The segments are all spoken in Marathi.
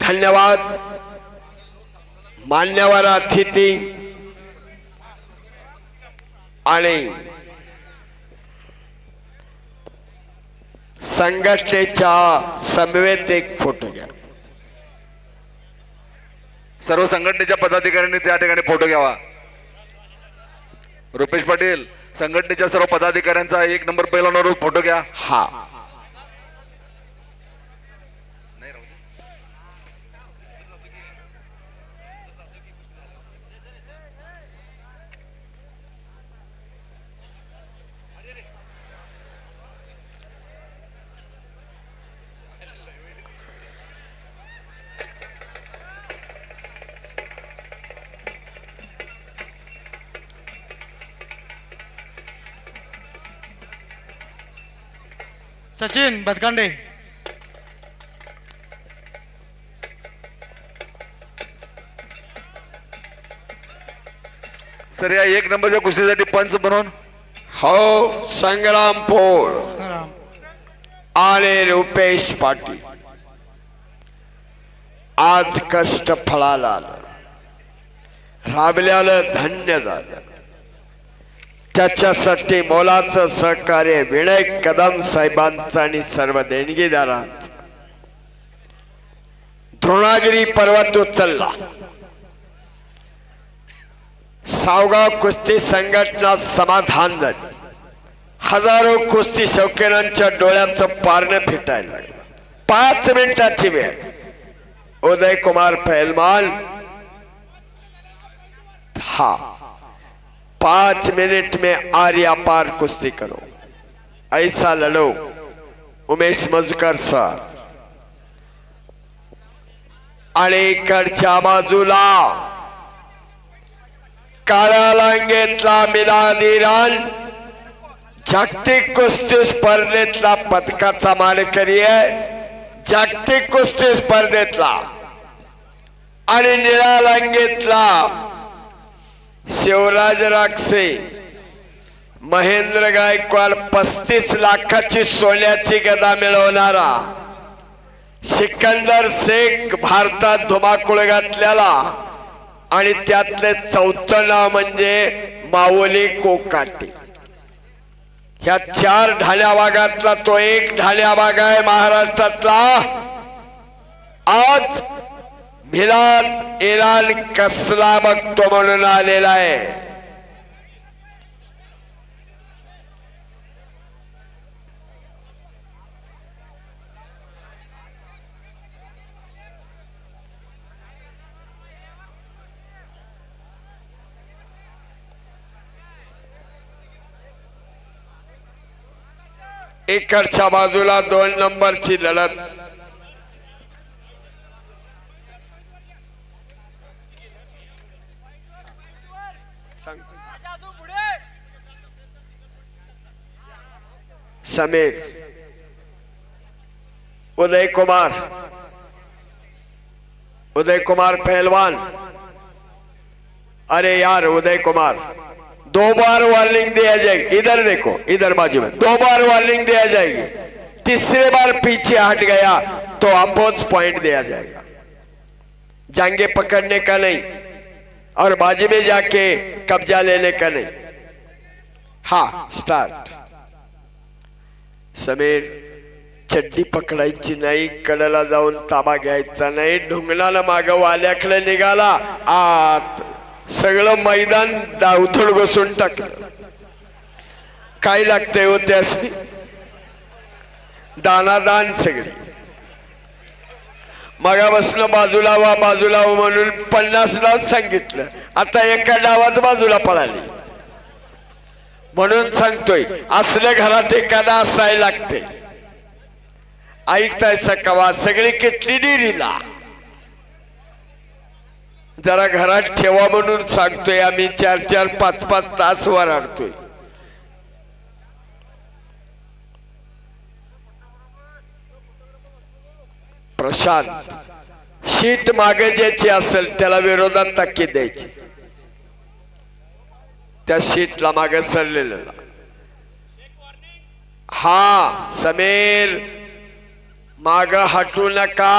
धन्यवाद मान्यवर अतिथी आणि संघटनेच्या समवेत एक फोटो घ्या। सर्व संघटनेच्या पदाधिकाऱ्यांनी त्या ठिकाणी फोटो घ्यावा। रुपेश पाटील संघटनेच्या सर्व पदाधिकाऱ्यांचा 1 नंबर पैलवानावर फोटो घ्या। हा सचिन बदकांडे सर या 1 नंबरच्या कुस्तीसाठी पंच बनवून हो संग्राम पोळ आणि रुपेश पाटील आज कष्ट फळाला आलं, राबल्यालं धन्य झालं। त्याच्यासाठी मोलाचं सहकार्य विनय कदम साहेबांचं आणि सर्व देणगीदारांचं। द्रोणागिरी पर्वत उचलला, सावगाव कुस्ती संघटना समाधान झाली। हजारो कुस्ती शौकीनांच्या डोळ्याचं पारणं फिटायला लागलं। 5 मिनिटाची वेळ, उदय कुमार पहलवान हा 5 मिनट में आर्या पार कुश्ती करो, ऐसा लड़ो। उमेश मजकर सर आणि इकडच्या बाजूला काळ्या लांगेतला मिलादिरान जागतिक कुस्ती स्पर्धेतला पदकाचा मानकरी आहे, जागतिक कुस्ती स्पर्धेतला। आणि निळ्या लांगेतला शिवराज राक्षे महेंद्र गायकवाड 35 लाखाची सोन्याची गदा मिळवणारा सिकंदर शेख भारतात धुमाकूळ घातलेला आणि त्यातले 4थं नाव म्हणजे माऊली कोकाटे। ह्या 4 ढाल्या भागातला तो एक ढाल्या भाग आहे महाराष्ट्रातला। आज मिलाद इराण कसला बघतो म्हणून आलेला आहे। इकडच्या बाजूला 2 नंबरची लढत समीर उदय कुमार पहलवान। अरे यार उदय कुमार, 2 बार वार्निंग दिया जाएगी। इधर देखो, इधर बाजू में 2 बार वार्निंग दिया जाएगी। तीसरे बार पीछे हट गया तो अपोज पॉइंट दिया जाएगा। जांगे पकड़ने का नहीं और बाजी में जाके कब्जा लेने का नहीं। हाँ स्टार्ट। समीर चड्डी पकडायची नाही, कडेला जाऊन ताबा घ्यायचा नाही। ढुंगणाला मागं वाल्याकडे निघाला, आत सगळं मैदान उथळ घुसून टाकलं। काय लागतंय हो त्यासनी? दानादान सगळी। मगापासून बाजूला वा म्हणून 50 डाव सांगितलं, आता एका डावात बाजूला पळाली। म्हणून सांगतोय असल्या घरात एखादा असायला लागते। ऐकताय सकवा सगळी किटली डिरीला जरा घरात ठेवा म्हणून सांगतोय। आम्ही 4-4, 5-5 तास वराडतोय। प्रशांत शीट मागे ज्याची असेल त्याला विरोधात ताकीद द्यायची। त्या शीटला मागे सरलेला हा समीर माग हटू नका।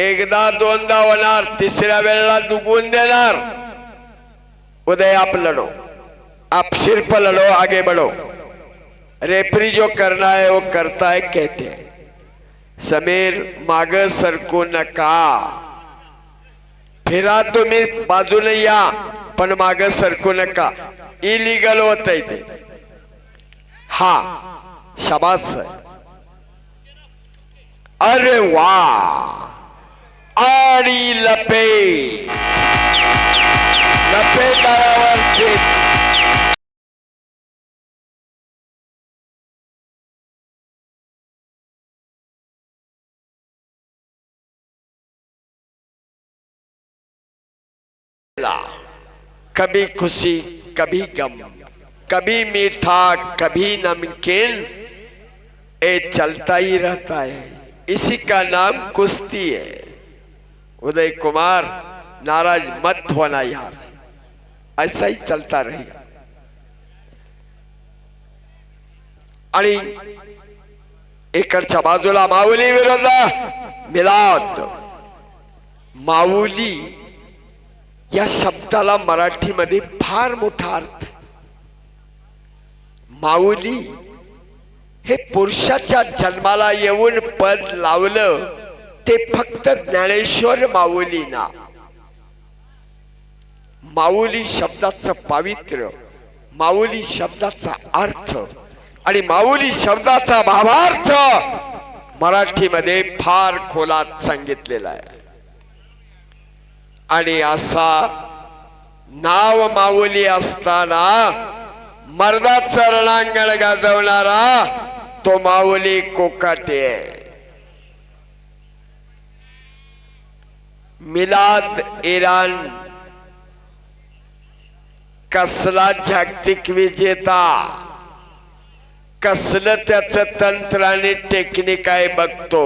एकदा दोनदा होणार, तिसऱ्या वेळेला दुगून देणार. उदय आप लड़ो, आप सिर्फ लड़ो, आगे बढ़ो. रेफरी जो करना है वो करता है. कहते हैं समीर माग सरकू नका, फिरा तुम्ही बाजूने या पण माग सरकू नका. इलिगल होत आहे ते. हा शाबास. अरे वा, आणि लपेट लपेटावरचे कभी खुशी कभी गम, कभी मीठा कभी नमकीन, ये चलता ही रहता है. इसी का नाम कुश्ती है. उदय कुमार नाराज मत होना यार, ऐसा ही चलता रहेगा. आणि इकडच्या बाजूला माऊली विरुद्ध मिलाद. माऊली या शब्दाला मराठीमध्ये फार मोठा अर्थ. माऊली हे पुरुषाच्या जन्माला येऊन पद लावलं ते फक्त ज्ञानेश्वर माऊलीना. माऊली शब्दाचं पावित्र्य, माऊली शब्दाचा अर्थ आणि माऊली शब्दाचा भावार्थ मराठीमध्ये फार खोलात सांगितलेला आहे. आणि असा नाव माऊली असताना मर्दाचं रणांगण गाजवणारा तो माऊली कोकाटे. मिलाद इराण कसला जागतिक विजेता, कसलं त्याचं तंत्र आणि टेक्निक आहे बघतो.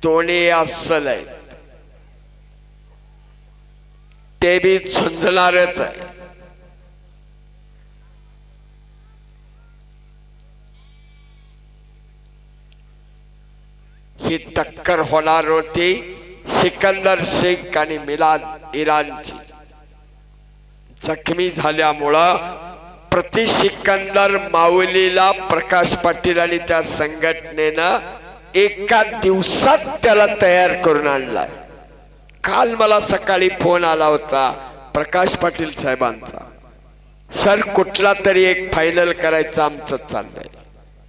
दोन्ही अस्सल आहेत, ते बी झुंजणारच आहे. ही टक्कर होणार होती सिकंदर शेख आणि मिलाद इराणची. जखमी झाल्यामुळं प्रति सिकंदर माऊलीला प्रकाश पाटील आणि त्या संघटनेनं एका दिवसात त्याला तयार करून आणलाय. काल मला सकाळी फोन आला होता प्रकाश पाटील साहेबांचा, सर कुठला तरी एक फायनल करायचं आमचं चाललंय,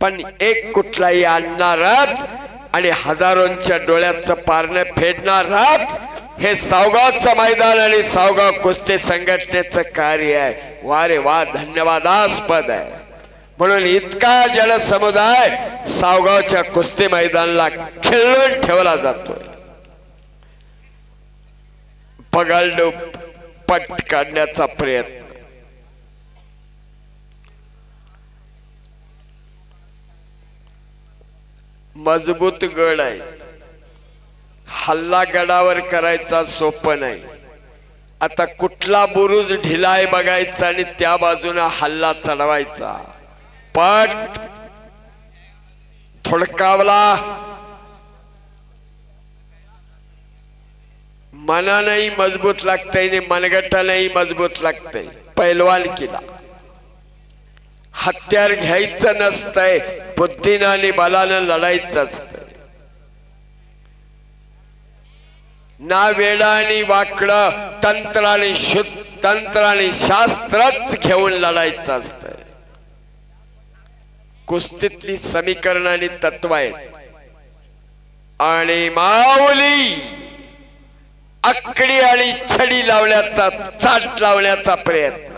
पण एक कुठलाही आणणारच आणि हजारोंच्या डोळ्याचं पारणं फेडणारच. हे सावगावचं मैदान आणि सावगाव कुस्ती संघटनेचं कार्य आहे. वा रे वा, धन्यवादास्पद आहे. म्हणून इतका जनसमुदाय सावगावच्या कुस्ती मैदानाला खिळून ठेवला जातोय. पगालडूब पट काढण्याचा प्रयत्न. मजबूत गड आहे, हल्ला गडावर करायचा सोपं नाही. आता कुठला बुरुज ढिला आहे बघायचा आणि त्या बाजूने हल्ला चढवायचा. पट थोडकावला, मनानही मजबूत लागतंय आणि मनगटानही मजबूत लागतंय. पैलवान किला हत्यार घ्यायचं नसतंय, बुद्धीनं आणि बलानं लढायचं असतंय. ना वेडा आणि वाकडं, तंत्र आणि शुद्ध तंत्र आणि शास्त्रच घेऊन लढायचं असतंय. कुस्तीतली समीकरण आणि तत्व आहेत. आणि माऊली आकडी आणि छडी लावण्याचा, चाट लावण्याचा प्रयत्न,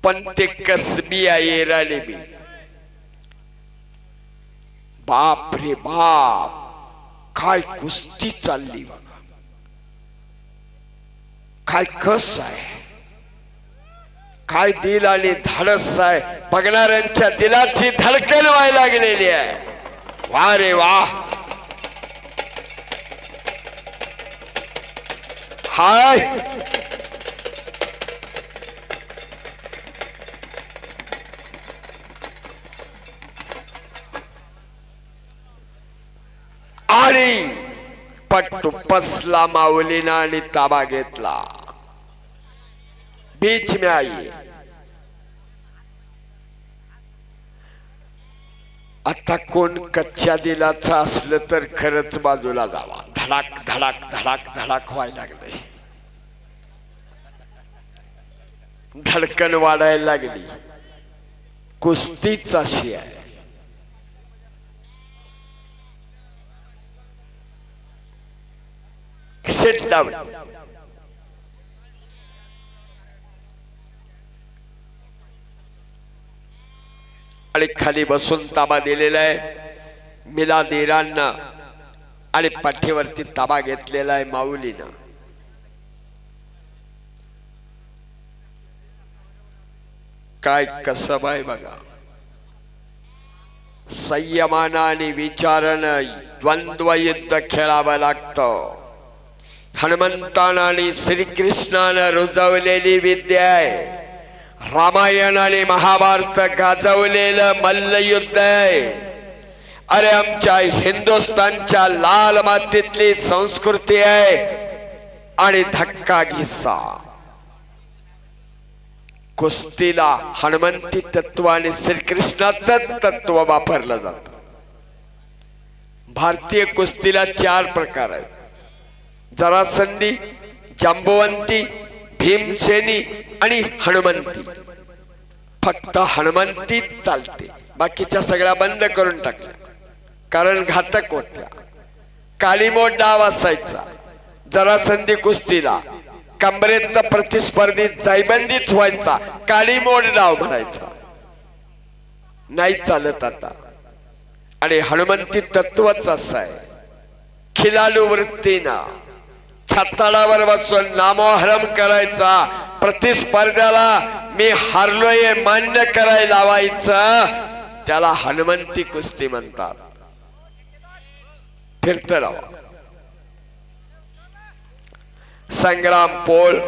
पण ते कसबी आहे राणी बी. बाप रे बाप, काय कुस्ती चालली बघा, काय कस आहे, काय दिल आणि धाडस आहे. बघणाऱ्यांच्या दिलाची धडकन व्हायला गेलेली आहे. वा रे वा. हाय आणि पट्टू पसला माऊलीना आणि ताबा घेतला. बीच में आई. आता कोण कच्च्या दिलाचा असलं तर खरंच बाजूला जावा. धडाक धडाक धडाक धडाक व्हायला लागले. धडकन वाढायला लागली. कुस्तीच अशी आहे. Sit down. आणि खाली बसून ताबा दिलेला आहे मिलादीरांना आणि पाठीवरती ताबा घेतलेला आहे माऊलीनं. काय कसब आहे बघा. संयमानं आणि विचारानं द्वंद्व युद्ध खेळावं लागतं. हनुमंतानं आणि श्रीकृष्णानं रुजवलेली विद्या आहे. रामायण आणि महाभारत गाजवलेलं मल्लयुद्ध आहे. अरे आमच्या हिंदुस्थानच्या लाल मातीतली संस्कृती आहे. आणि धक्का घिसा. कुस्तीला हनुमंती तत्व आणि श्रीकृष्णाचं तत्व वापरलं जात. भारतीय कुस्तीला 4 प्रकार आहेत. जरासंधी, जांबवंती, भीमसेनी आणि हनुमंती. फक्त हनुमंती चालते. बाकीच्या सगळ्या बंद करून टाकल्या कारण घातक होत्या. काळीमोड डाव असायचा. जरासंधी कुस्तीला कंबरेत प्रतिस्पर्धी जायबंदीच व्हायचा. काळीमोड डाव म्हणायचा. नाही चालत आता. आणि हनुमंती तत्वच असं आहे. खिलाडू वृत्तीनं छताडावर बसून नामोहरम करायचा. प्रतिस्पर्ध्याला मी हारलोय मान्य करायला लावायचं. त्याला हनुमंती कुस्ती म्हणतात. फिरत राहा. संग्राम पोळ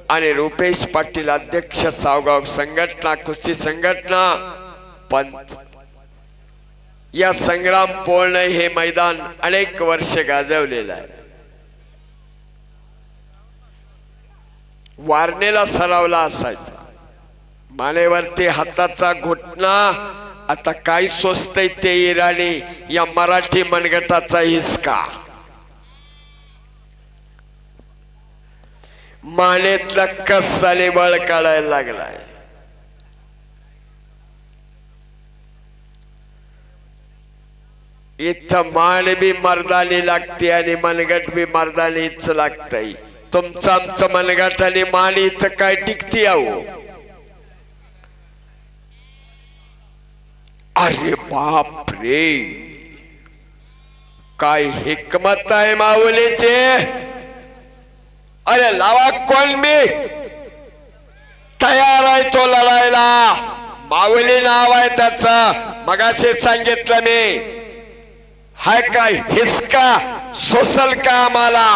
आणि रुपेश पाटील अध्यक्ष सावगाव संघटना कुस्ती संघटना पंच. या संग्राम पोळने हे मैदान अनेक वर्ष गाजवलेलं आहे. वारणेला सरावला असायचा. मानेवरती हाताचा घुटणा. आता काय सोचतय ते इराणी या मराठी मनगटाचा हिसका. मानेतला कसाने बळ काढायला लागलाय. इथं मान बी मर्दानी लागते आणि मनगट बी मर्दानीच लागतय. तुमचं आमचं मनगट आणि मान इथं काय टिकती आहो. अरे बाप रे, काय हिकमत आहे माऊलीचे. अरे लावा कोण मी तयार आहे तो लढायला. माऊली नाव आहे त्याचं. मगाशी सांगितलं मी. हाय काय हिसका सोसल का आम्हाला.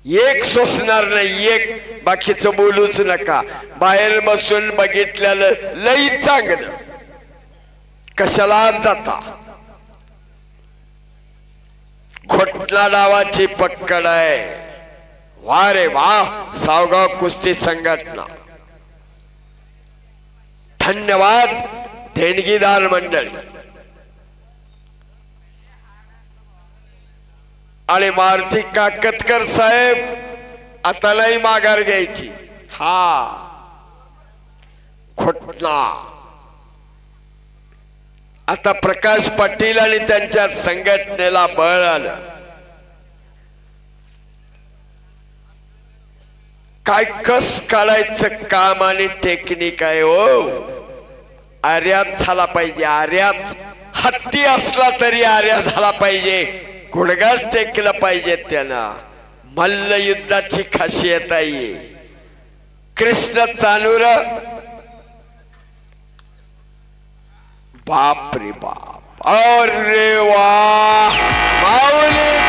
एक सोसणार नाही. एक बाकीचं बोलूच नका. बाहेर बसून बघितलेलं लई चांगलं. कशाला जाता. घोटला डावाची पक्कड आहे. वा रे वा. सावगाव कुस्ती संघटना. धन्यवाद देणगीदार मंडळी. आणि मारुती काकतकर साहेब आता लई माघार घ्यायची. हा घोटला. आता प्रकाश पाटील आणि त्यांच्या संघटनेला बळ आलं. काय कस काढायचं काम आणि टेक्निक आहे हो. आर्यात झाला पाहिजे. आर्यात हत्ती असला तरी आर्या झाला पाहिजे. गुडघाच टेकलं पाहिजे त्यानं. मल्ल युद्धाची खासियत आहे. कृष्ण चानूर. बाप रे बाप. अरे वा माऊली